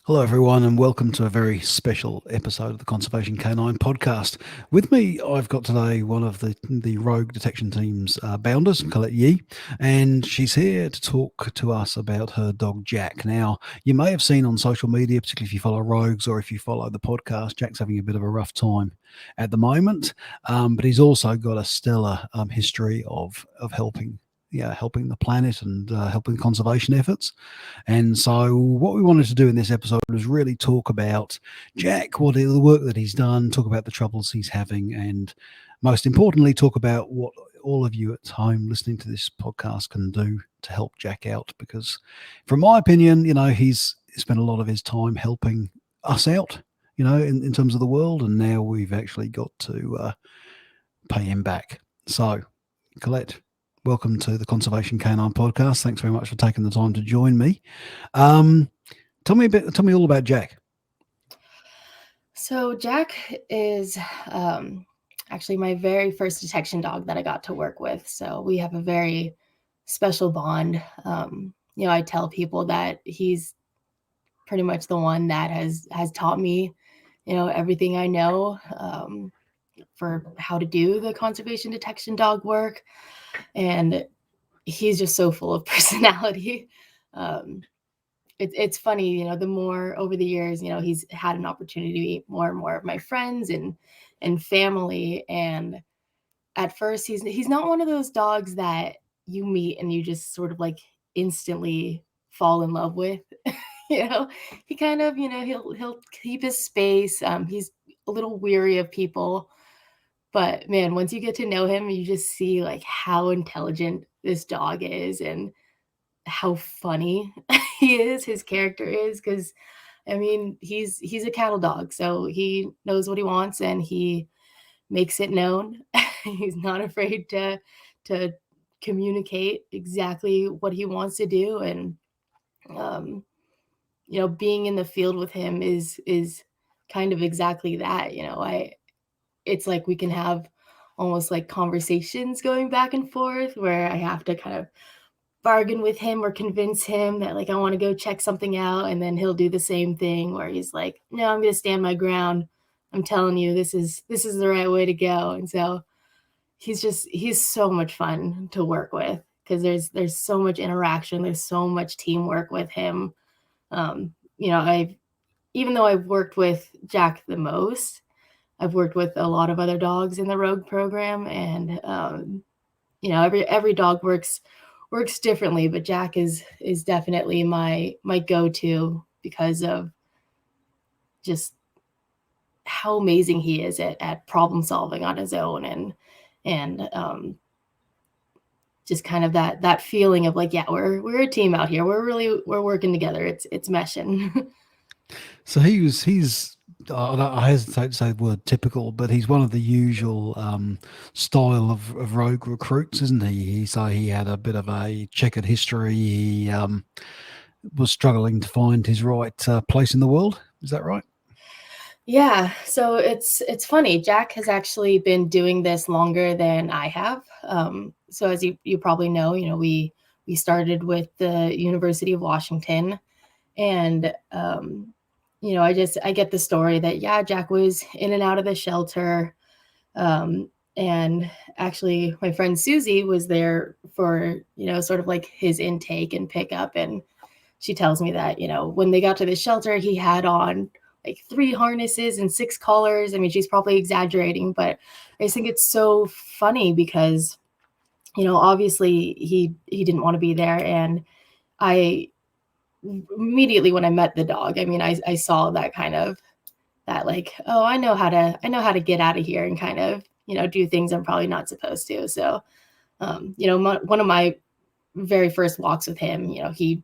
Hello, everyone, and welcome to a very special episode of the Conservation Canine podcast. With me, I've got today one of the Rogue Detection Team's bounders, Collette Yee, and she's here to talk to us about her dog Jack. Now, you may have seen on social media, particularly if you follow Rogues or if you follow the podcast, Jack's having a bit of a rough time at the moment, but he's also got a stellar history of helping. Yeah, helping the planet and helping conservation efforts. And so, what we wanted to do in this episode was really talk about Jack, the work that he's done, talk about the troubles he's having, and most importantly, talk about what all of you at home listening to this podcast can do to help Jack out. Because, from my opinion, he's spent a lot of his time helping us out, in terms of the world, and now we've actually got to pay him back. So, Colette, welcome to the Conservation Canine podcast. Thanks very much for taking the time to join me. Um, tell me all about Jack. So Jack is actually my very first detection dog that I got to work with. So we have a very special bond. I tell people that he's pretty much the one that has taught me, everything I know for how to do the conservation detection dog work, and he's just so full of personality. Um, it's funny, the more over the years, he's had an opportunity to meet more and more of my friends and family. And at first, he's not one of those dogs that you meet and you just sort of like instantly fall in love with. you know, he kind of, he'll keep his space. He's a little weary of people, but man, once you get to know him, you just see like how intelligent this dog is and how funny he is, his character is, because I mean, he's a cattle dog, so he knows what he wants and he makes it known. He's not afraid to communicate exactly what he wants to do, and um, being in the field with him is kind of exactly that. It's like we can have almost like conversations going back and forth where I have to kind of bargain with him or convince him that like I want to go check something out, and then he'll do the same thing where he's like, no, I'm going to stand my ground. I'm telling you, this is the right way to go. And so he's so much fun to work with because there's so much interaction, there's so much teamwork with him. I've even though I've worked with Jack the most, I've worked with a lot of other dogs in the Rogue program, and every dog works differently, but Jack is definitely my go-to because of just how amazing he is at problem solving on his own, and just kind of that feeling of like, yeah, we're a team out here. We're working together. It's meshing. So he's I hesitate to say the word typical, but he's one of the usual style of rogue recruits, isn't he? So he had a bit of a checkered history. He was struggling to find his right place in the world. Is that right? Yeah, so it's funny. Jack has actually been doing this longer than I have. So as you probably know, we started with the University of Washington, and I get the story that yeah, Jack was in and out of the shelter, and actually my friend Susie was there for sort of like his intake and pickup, and she tells me that when they got to the shelter, he had on like 3 harnesses and 6 collars. I mean, she's probably exaggerating, but I just think it's so funny because obviously he didn't want to be there, and I immediately when I met the dog, I mean, I saw that kind of that like, oh, I know how to get out of here and kind of do things I'm probably not supposed to. So one of my very first walks with him, he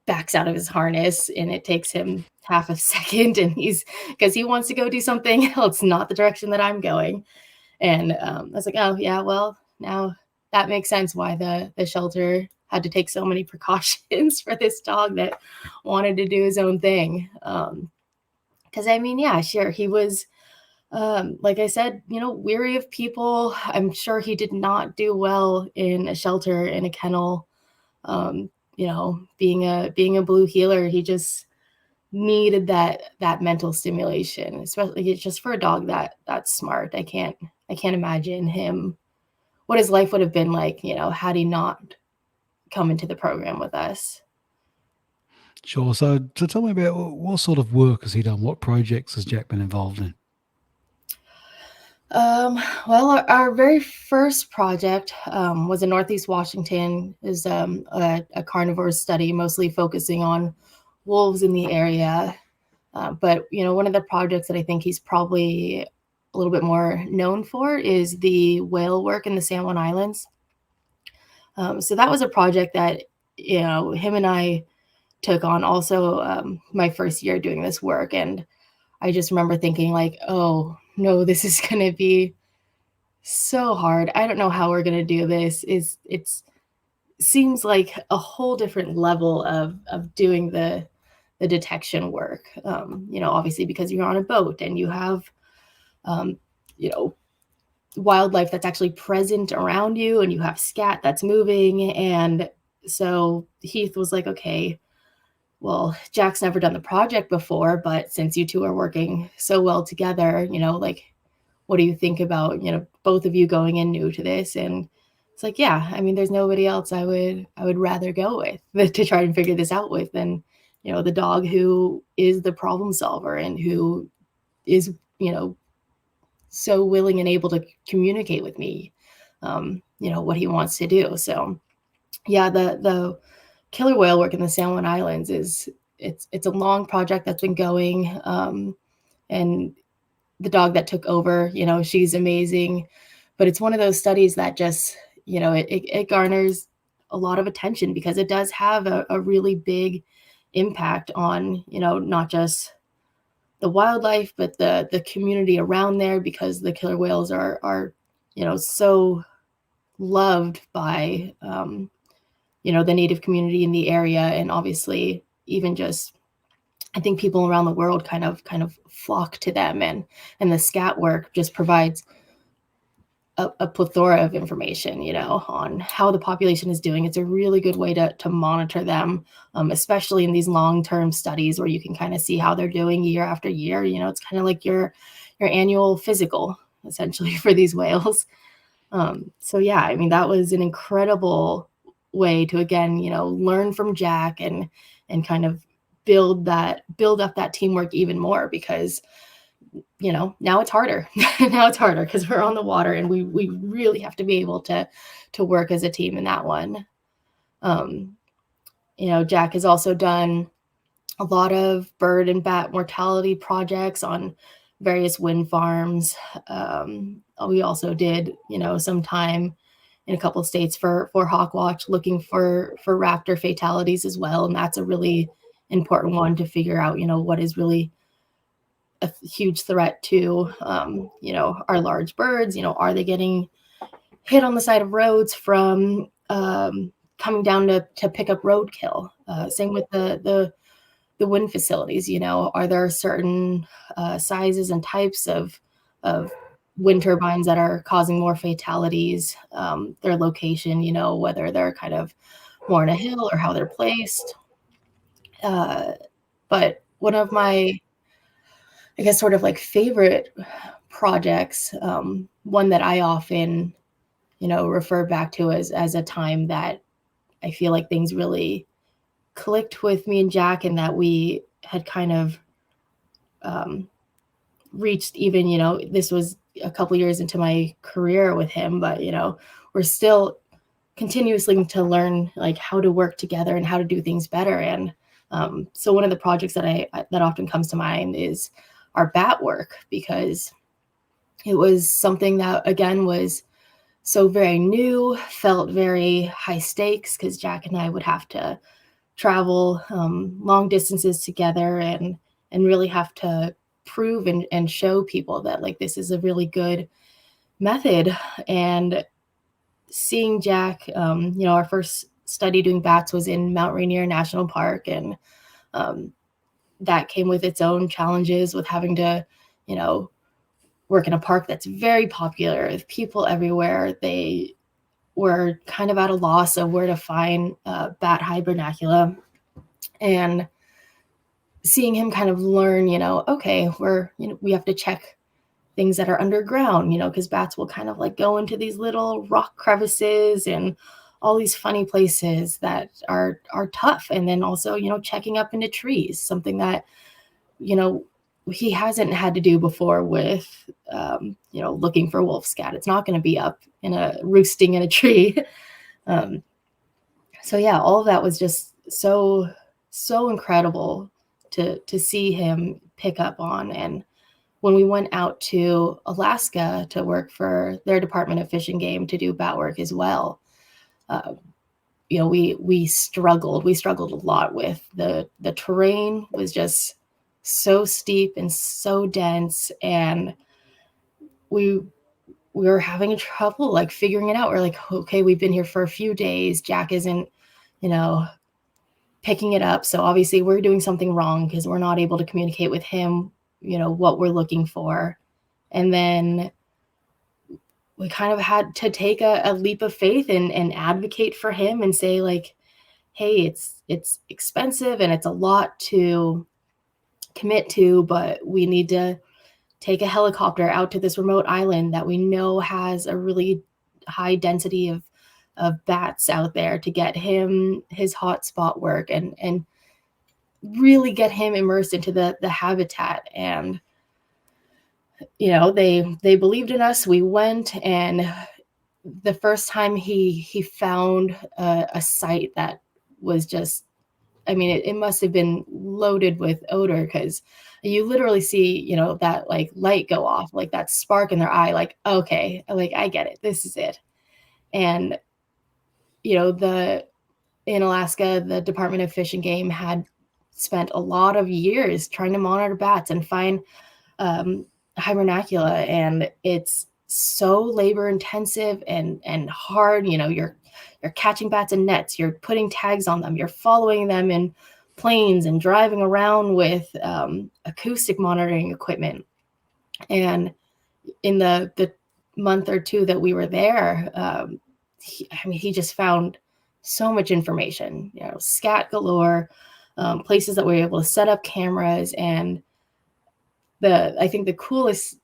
backs out of his harness and it takes him half a second, and he's because he wants to go do something else, not the direction that I'm going. And I was like, oh yeah, well, now that makes sense why the shelter had to take so many precautions for this dog that wanted to do his own thing. Because I mean, yeah, sure, he was like I said, weary of people. I'm sure he did not do well in a shelter, in a kennel. Being a blue heeler, he just needed that mental stimulation, especially just for a dog that's smart. I can't imagine him what his life would have been like, had he not come into the program with us. Sure. So tell me about what sort of work has he done? What projects has Jack been involved in? Well, our very first project was in Northeast Washington. Is a carnivore study, mostly focusing on wolves in the area. But one of the projects that I think he's probably a little bit more known for is the whale work in the San Juan Islands. So that was a project that him and I took on also my first year doing this work, and I just remember thinking like, oh no, this is going to be so hard. I don't know how we're going to do this. It's seems like a whole different level of doing the detection work. Obviously because you're on a boat and you have um, you know wildlife that's actually present around you, and you have scat that's moving. And so Heath was like, okay, well, Jack's never done the project before, but since you two are working so well together, like, what do you think about, both of you going in new to this? And it's like, yeah, I mean, there's nobody else I would rather go with to try and figure this out with than, the dog who is the problem solver and who is, so willing and able to communicate with me, what he wants to do. So yeah, the killer whale work in the San Juan Islands it's a long project that's been going. And the dog that took over, she's amazing, but it's one of those studies that just, it garners a lot of attention because it does have a really big impact on, not just the wildlife, but the community around there, because the killer whales are so loved by the native community in the area. And obviously even just, I think people around the world kind of flock to them, and the scat work just provides a plethora of information, on how the population is doing. It's a really good way to monitor them, especially in these long-term studies where you can kind of see how they're doing year after year. It's kind of like your annual physical, essentially, for these whales. So yeah, I mean, that was an incredible way to, again, learn from Jack and kind of build up that teamwork even more, because now it's harder. Now it's harder because we're on the water, and we really have to be able to work as a team in that one. um Jack has also done a lot of bird and bat mortality projects on various wind farms. We also did, some time in a couple of states for hawk watch, looking for raptor fatalities as well. And that's a really important one to figure out, what is really a huge threat to, our large birds. Are they getting hit on the side of roads from coming down to pick up roadkill? Same with the wind facilities. Are there certain sizes and types of wind turbines that are causing more fatalities? Their location, whether they're kind of more on a hill or how they're placed. But one of my, I guess, sort of like favorite projects, one that I often, refer back to as a time that I feel like things really clicked with me and Jack, and that we had kind of reached, even, this was a couple years into my career with him, but, we're still continuously to learn like how to work together and how to do things better. And so one of the projects that often comes to mind is our bat work, because it was something that, again, was so very new, felt very high stakes, because Jack and I would have to travel long distances together, and really have to prove and show people that, like, this is a really good method. And seeing Jack, our first study doing bats was in Mount Rainier National Park, and that came with its own challenges with having to, work in a park that's very popular with people everywhere. They were kind of at a loss of where to find bat hibernacula. And seeing him kind of learn, okay, we have to check things that are underground, because bats will kind of like go into these little rock crevices and all these funny places that are tough. And then also, checking up into trees, something that, you know, he hasn't had to do before with, looking for wolf scat. It's not going to be up in a roosting in a tree. um, so yeah, all of that was just so incredible to see him pick up on. And when we went out to Alaska to work for their Department of Fish and Game to do bat work as well, uh, we struggled. We struggled a lot with the terrain was just so steep and so dense, and we were having trouble like figuring it out. We're like, okay, we've been here for a few days. Jack isn't, you know, picking it up. So obviously we're doing something wrong because we're not able to communicate with him, what we're looking for. And then we kind of had to take a leap of faith and advocate for him and say like, hey, it's expensive and it's a lot to commit to, but we need to take a helicopter out to this remote island that we know has a really high density of bats out there to get him his hotspot work and really get him immersed into the habitat. And they believed in us. We went, and the first time he found a site that was just, I mean, it must have been loaded with odor, because you literally see, that like light go off, like that spark in their eye, like, okay, like I get it, this is it. And in Alaska, the Department of Fish and Game had spent a lot of years trying to monitor bats and find hibernacula, and it's so labor intensive and hard. You're catching bats in nets, you're putting tags on them, you're following them in planes and driving around with acoustic monitoring equipment. And in the month or two that we were there, he just found so much information, scat galore, places that we were able to set up cameras. And I think the coolest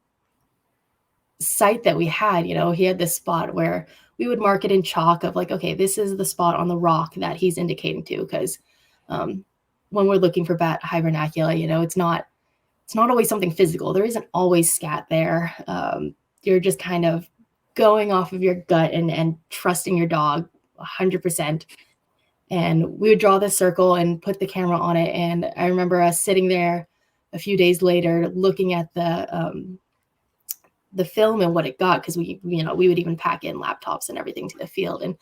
site that we had, he had this spot where we would mark it in chalk of like, okay, this is the spot on the rock that he's indicating to. Because when we're looking for bat hibernacula, it's not always something physical. There isn't always scat there. You're just kind of going off of your gut and trusting your dog 100%. And we would draw this circle and put the camera on it. And I remember us sitting there a few days later looking at the film and what it got, because we would even pack in laptops and everything to the field, and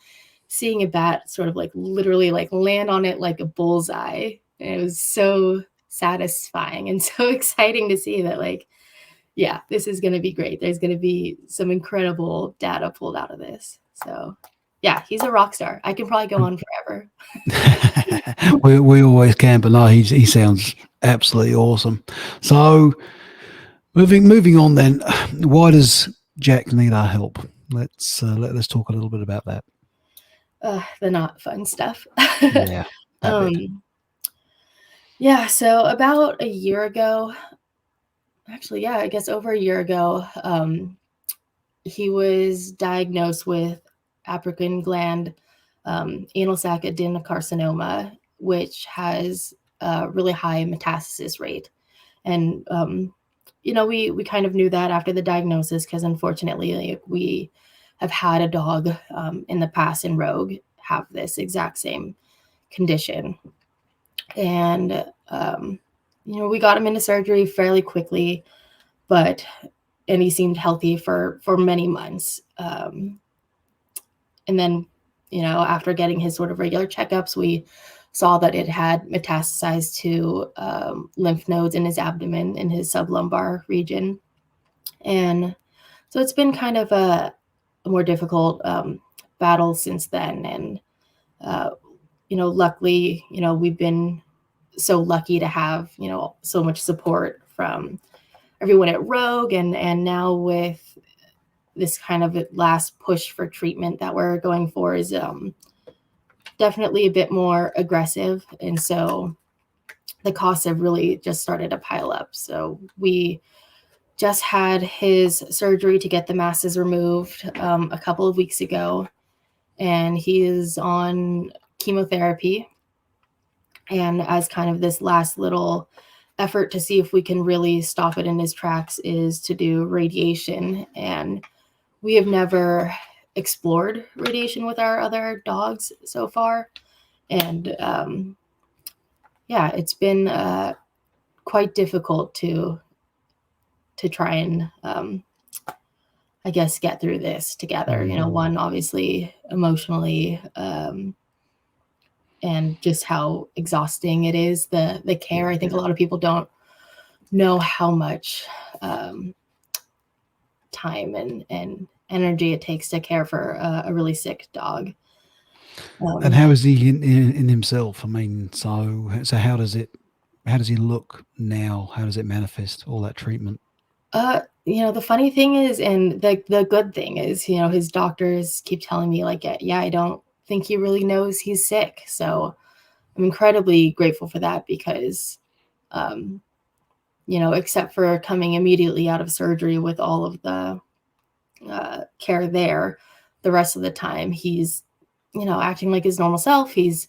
seeing a bat sort of like literally like land on it like a bullseye. And it was so satisfying and so exciting to see that, like, yeah, this is going to be great. There's going to be some incredible data pulled out of this. So yeah, he's a rock star. I can probably go on forever. we always can, but no, he sounds absolutely awesome. So moving on then, why does Jack need our help? Let's talk a little bit about that. The not fun stuff. Yeah, that bit. Yeah, so about a year ago, actually, yeah, I guess over a year ago, he was diagnosed with apocrine gland anal sac adenocarcinoma, which has a really high metastasis rate. And we kind of knew that after the diagnosis, because unfortunately, like, we have had a dog in the past in Rogue have this exact same condition. And we got him into surgery fairly quickly, and he seemed healthy for many months. And then, after getting his sort of regular checkups, we saw that it had metastasized to lymph nodes in his abdomen, in his sublumbar region. And so it's been kind of a more difficult battle since then. And, luckily, we've been so lucky to have, so much support from everyone at Rogue. And now with this kind of last push for treatment that we're going for is definitely a bit more aggressive. And so the costs have really just started to pile up. So we just had his surgery to get the masses removed a couple of weeks ago, and he is on chemotherapy. And as kind of this last little effort to see if we can really stop it in his tracks is to do radiation. And we have never explored radiation with our other dogs so far. And yeah, it's been quite difficult to try and I guess get through this together. You know, one obviously emotionally, and just how exhausting it is. The care. I think a lot of people don't know how much time and energy it takes to care for a really sick dog. And how is he in himself? I mean, so how does he look now? How does it manifest, all that treatment? You know, the funny thing is, and the good thing is, you know, his doctors keep telling me like, yeah, I don't think he really knows he's sick. So I'm incredibly grateful for that because, um, you know, except for coming immediately out of surgery with all of the care there, the rest of the time he's, you know, acting like his normal self. He's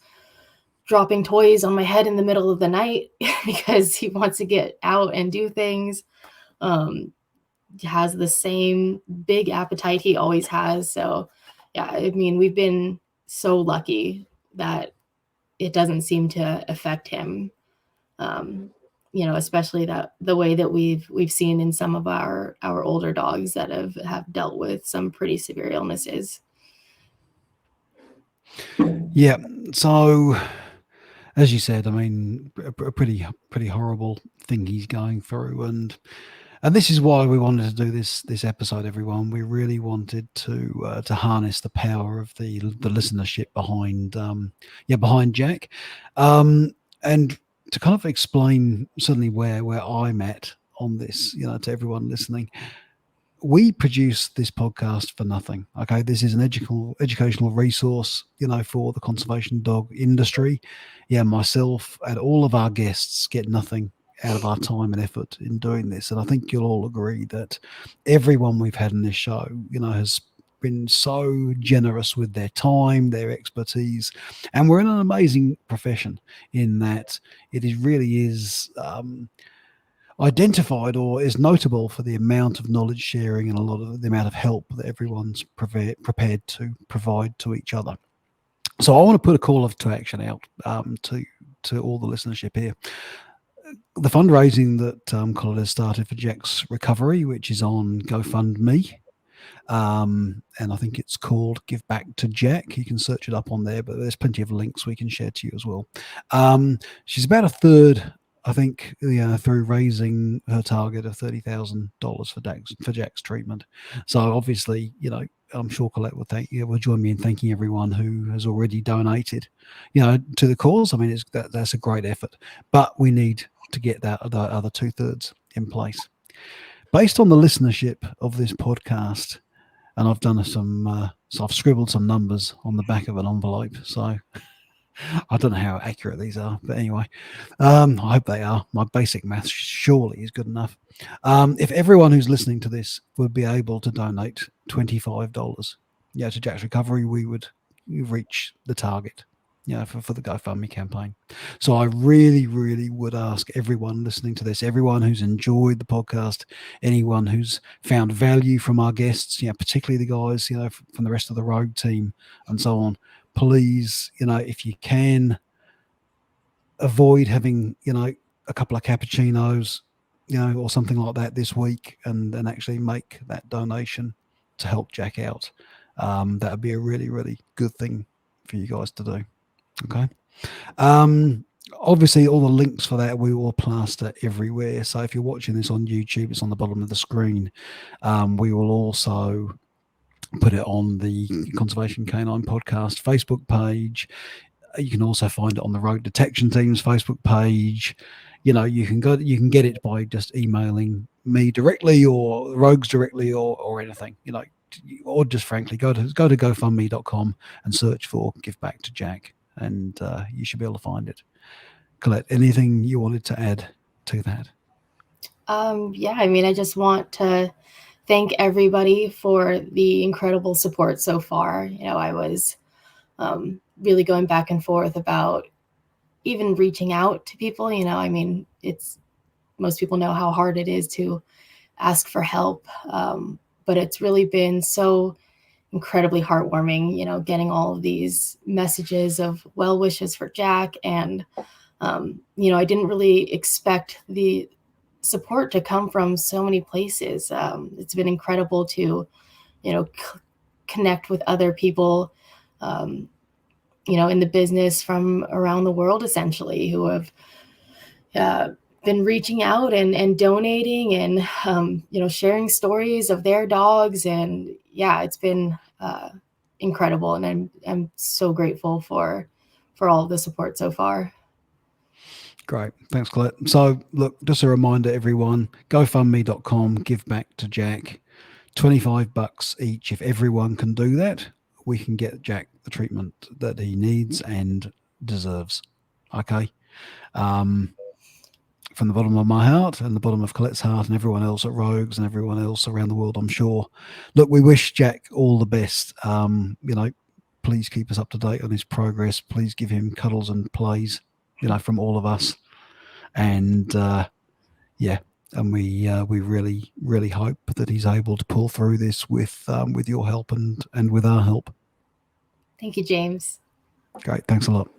dropping toys on my head in the middle of the night because he wants to get out and do things. Um, has the same big appetite he always has. So, yeah, I mean, we've been so lucky that it doesn't seem to affect him. Um, you know, especially that the way that we've seen in some of our older dogs that have dealt with some pretty severe illnesses. Yeah. So, as you said, I mean, a pretty horrible thing he's going through, and this is why we wanted to do this episode, everyone. We really wanted to harness the power of the listenership behind Jack, and to kind of explain suddenly where I'm at on this, to everyone listening. We produce this podcast for nothing. Okay, this is an educational resource, for the conservation dog industry. Yeah, myself and all of our guests get nothing out of our time and effort in doing this, and I think you'll all agree that everyone we've had in this show, has been so generous with their time, their expertise, and we're in an amazing profession in that really is. Identified or is notable for the amount of knowledge sharing and a lot of the amount of help that everyone's prepared to provide to each other. So I want to put a call to action out to all the listenership here. The fundraising that Collette has started for Jack's recovery, which is on GoFundMe, and I think it's called Give Back to Jack. You can search it up on there, but there's plenty of links we can share to you as well. She's about a third, I think, through raising her target of $30,000 for Jack's treatment. So obviously, I'm sure Collette will join me in thanking everyone who has already donated, to the cause. I mean, that's a great effort, but we need to get the other 2/3 in place. Based on the listenership of this podcast, and I've done so I've scribbled some numbers on the back of an envelope. So I don't know how accurate these are, but anyway, I hope they are. My basic maths surely is good enough. If everyone who's listening to this would be able to donate $25, to Jack's recovery, we would reach the target, for the GoFundMe campaign. So I really, really would ask everyone listening to this, everyone who's enjoyed the podcast, anyone who's found value from our guests, particularly the guys, from the rest of the Rogue team and so on, please, if you can, avoid having, a couple of cappuccinos, or something like that this week, and actually make that donation to help Jack out. That would be a really, really good thing for you guys to do. Okay. Obviously, all the links for that we will plaster everywhere. So if you're watching this on YouTube, it's on the bottom of the screen. We will also put it on the Conservation Canine Podcast Facebook page. You can also find it on the Rogue Detection Team's Facebook page. You can get it by just emailing me directly or Rogues directly or anything, or just frankly go to GoFundMe.com and search for Give Back to Jack, and you should be able to find it. Collette, anything you wanted to add to that? Yeah, I mean, I just want to thank everybody for the incredible support so far. I was really going back and forth about even reaching out to people. I mean, it's most people know how hard it is to ask for help, but it's really been so incredibly heartwarming, getting all of these messages of well wishes for Jack. And, I didn't really expect the support to come from so many places. It's been incredible to, connect with other people, um, in the business from around the world, essentially, who have uh, been reaching out and donating and, sharing stories of their dogs. And yeah, it's been incredible. And I'm so grateful for all of the support so far. Great. Thanks, Colette. So, look, just a reminder, everyone, GoFundMe.com, give back to Jack. $25 each. If everyone can do that, we can get Jack the treatment that he needs and deserves. Okay. Um, from the bottom of my heart and the bottom of Colette's heart and everyone else at Rogues and everyone else around the world, I'm sure. Look, we wish Jack all the best. Please keep us up to date on his progress. Please give him cuddles and plays, from all of us. And yeah, and we really really hope that he's able to pull through this with your help and with our help. Thank you, James. Great, thanks a lot.